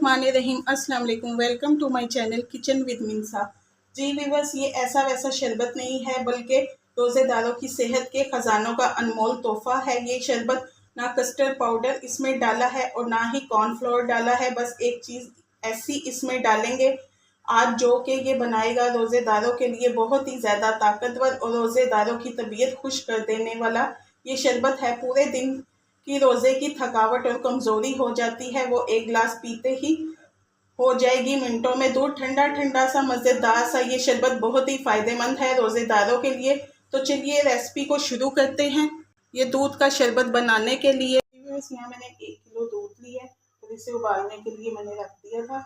बिस्मिल्लाहिर्रहमानिर्रहीम। अस्सलाम वालेकुम। Welcome to my channel kitchen with Minsa. जी व्यूअर्स, ये ऐसा वैसा शरबत नहीं है बल्कि रोज़ेदारों की सेहत के ख़जानों का अनमोल तोहफ़ा है। ये शरबत ना कस्टर्ड पाउडर इसमें डाला है और ना ही कॉर्नफ्लोर डाला है। बस एक चीज़ ऐसी इसमें डालेंगे आज जो कि ये बनाएगा रोज़ेदारों के लिए बहुत ही ज़्यादा ताकतवर और रोज़ेदारों की तबीयत खुश कर देने वाला ये शरबत है। पूरे दिन की रोज़े की थकावट और कमज़ोरी हो जाती है वो एक गिलास पीते ही हो जाएगी मिनटों में दूर। ठंडा ठंडा सा मज़ेदार सा ये शरबत बहुत ही फ़ायदेमंद है रोज़ेदारों के लिए। तो चलिए रेसिपी को शुरू करते हैं। ये दूध का शरबत बनाने के लिए यहाँ मैंने 1 किलो दूध लिया है और इसे उबालने के लिए मैंने रख दिया था।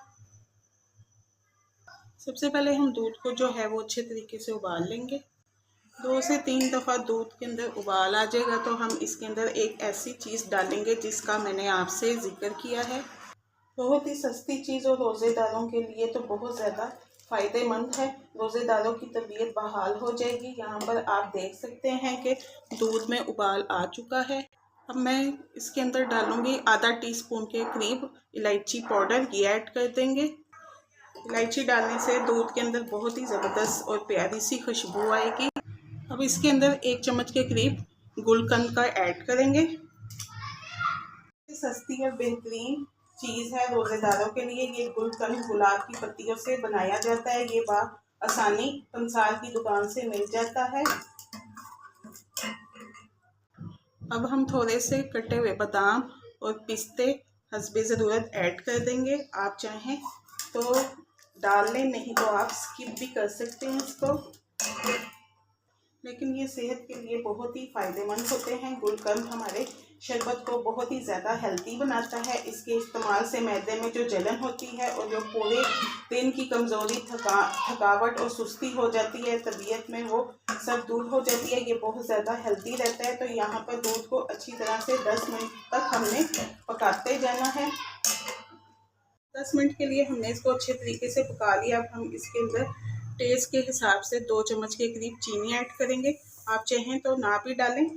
सबसे पहले हम दूध को जो है वो अच्छे तरीके से उबाल लेंगे। 2 से 3 दफ़ा दूध के अंदर उबाल आ जाएगा तो हम इसके अंदर एक ऐसी चीज़ डालेंगे जिसका मैंने आपसे ज़िक्र किया है। बहुत ही सस्ती चीज़ और रोज़ेदारों के लिए तो बहुत ज़्यादा फ़ायदेमंद है। रोज़ेदारों की तबीयत बहाल हो जाएगी। यहाँ पर आप देख सकते हैं कि दूध में उबाल आ चुका है। अब मैं इसके अंदर डालूँगी आधा टीस्पून के करीब इलायची पाउडर। ये ऐड कर देंगे। इलायची डालने से दूध के अंदर बहुत ही ज़बरदस्त और प्यारी सी खुशबू आएगी। अब इसके अंदर 1 चम्मच के करीब गुलकंद का ऐड करेंगे। सस्ती और बेहतरीन चीज़ है रोज़ेदारों के लिए। ये गुलकंद गुलाब की पत्तियों से बनाया जाता है। ये आसानी पंसार की दुकान से मिल जाता है। अब हम थोड़े से कटे हुए बादाम और पिस्ते हस्बे ज़रूरत ऐड कर देंगे। आप चाहें तो डाल लें, नहीं तो आप स्किप भी कर सकते हैं इसको, लेकिन ये सेहत के लिए बहुत ही फ़ायदेमंद होते हैं। गुलकंद हमारे शरबत को बहुत ही ज़्यादा हेल्दी बनाता है। इसके इस्तेमाल से मैदे में जो जलन होती है और जो पूरे दिन की कमज़ोरी थकावट और सुस्ती हो जाती है तबीयत में, वो सब दूर हो जाती है। ये बहुत ज़्यादा हेल्दी रहता है। तो यहाँ पर दूध को अच्छी तरह से 10 मिनट तक हमने पकाते जाना है। 10 मिनट के लिए हमने इसको अच्छे तरीके से पका लिया। अब हम इसके अंदर टेस्ट के हिसाब से 2 चम्मच के करीब चीनी ऐड करेंगे। आप चाहें तो ना भी डालें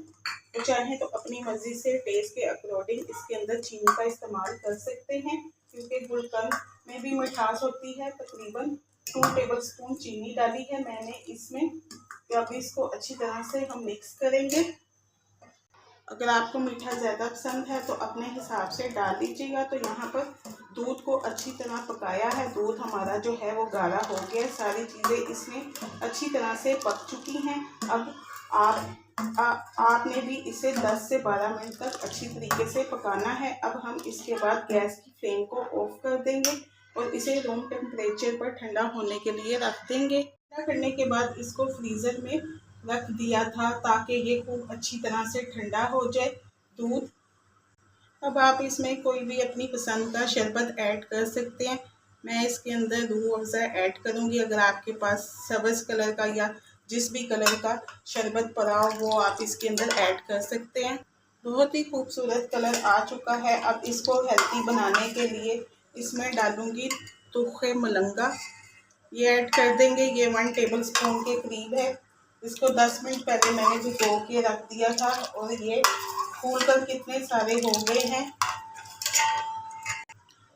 तो चाहें तो अपनी मर्ज़ी से टेस्ट के अकॉर्डिंग इसके अंदर चीनी का इस्तेमाल कर सकते हैं, क्योंकि गुलकंद में भी मिठास होती है। तकरीबन 2 टेबलस्पून चीनी डाली है मैंने इसमें। तो अब इसको अच्छी तरह से हम मिक्स करेंगे। अगर आपको मीठा ज़्यादा पसंद है तो अपने हिसाब से डाल लीजिएगा। तो यहाँ पर दूध को अच्छी तरह पकाया है। दूध हमारा जो है वो गाढ़ा हो गया। सारी चीज़ें इसमें अच्छी तरह से पक चुकी हैं। अब आपने भी इसे 10 से 12 मिनट तक अच्छी तरीके से पकाना है। अब हम इसके बाद गैस की फ्लेम को ऑफ कर देंगे और इसे रूम टेम्परेचर पर ठंडा होने के लिए रख देंगे। ठंडा करने के बाद इसको फ्रीज़र में रख दिया था ताकि ये खूब अच्छी तरह से ठंडा हो जाए दूध। अब आप इसमें कोई भी अपनी पसंद का शरबत ऐड कर सकते हैं। मैं इसके अंदर रूह अफ़ज़ा ऐड करूँगी। अगर आपके पास सब्ज़ कलर का या जिस भी कलर का शरबत पड़ा हो वो आप इसके अंदर ऐड कर सकते हैं। बहुत ही खूबसूरत कलर आ चुका है। अब इसको हेल्दी बनाने के लिए इसमें डालूँगी तुखे मलंगा। ये ऐड कर देंगे। ये 1 टेबलस्पून के करीब है। इसको 10 मिनट पहले मैंने भिगो के रख दिया था और ये फूलकर कितने सारे हो गए हैं।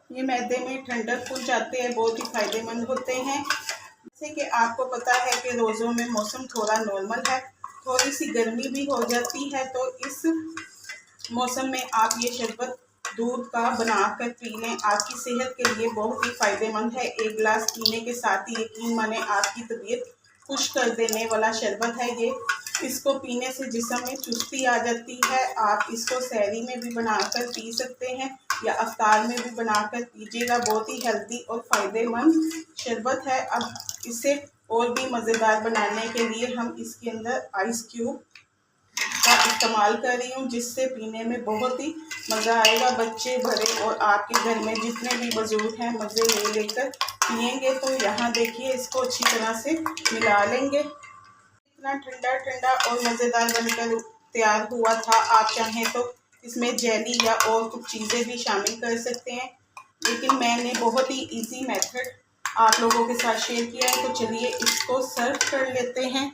ये मैदे में ठंडक पहुंचाते हैं, बहुत ही फ़ायदेमंद होते हैं। जैसे कि आपको पता है कि रोज़ों में मौसम थोड़ा नॉर्मल है, थोड़ी सी गर्मी भी हो जाती है। तो इस मौसम में आप ये शरबत दूध का बना कर पी लें। आपकी सेहत के लिए बहुत ही फ़ायदेमंद है। 1 गिलास पीने के साथ ही यकीन माने आपकी तबीयत खुश कर देने वाला शरबत है ये। इसको पीने से जिस्म में चुस्ती आ जाती है। आप इसको सहरी में भी बनाकर पी सकते हैं या अफ्तार में भी बनाकर पीजिएगा। बहुत ही हेल्दी और फ़ायदेमंद शरबत है। अब इसे और भी मज़ेदार बनाने के लिए हम इसके अंदर आइस क्यूब का इस्तेमाल कर रही हूँ, जिससे पीने में बहुत ही मज़ा आएगा। बच्चे बड़े और आपके घर में जितने भी बुजुर्ग हैं मज़े ले लेकर पिएंगे। तो यहाँ देखिए इसको अच्छी तरह से मिला लेंगे। इतना ठंडा ठंडा और मज़ेदार बनकर तैयार हुआ था। आप चाहें तो इसमें जेली या और कुछ चीज़ें भी शामिल कर सकते हैं, लेकिन मैंने बहुत ही इजी मेथड आप लोगों के साथ शेयर किया है। तो चलिए इसको सर्व कर लेते हैं।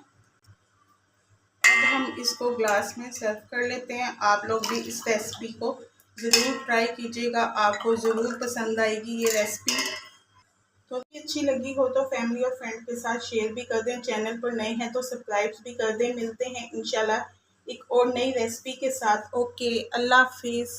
अब हम इसको ग्लास में सर्व कर लेते हैं। आप लोग भी इस रेसिपी को ज़रूर ट्राई कीजिएगा, आपको ज़रूर पसंद आएगी ये रेसिपी। तो अच्छी लगी हो तो फैमिली और फ्रेंड के साथ शेयर भी कर दें। चैनल पर नए हैं तो सब्सक्राइब भी कर दें। मिलते हैं इंशाल्लाह एक और नई रेसिपी के साथ। ओके, अल्लाह हाफिज़।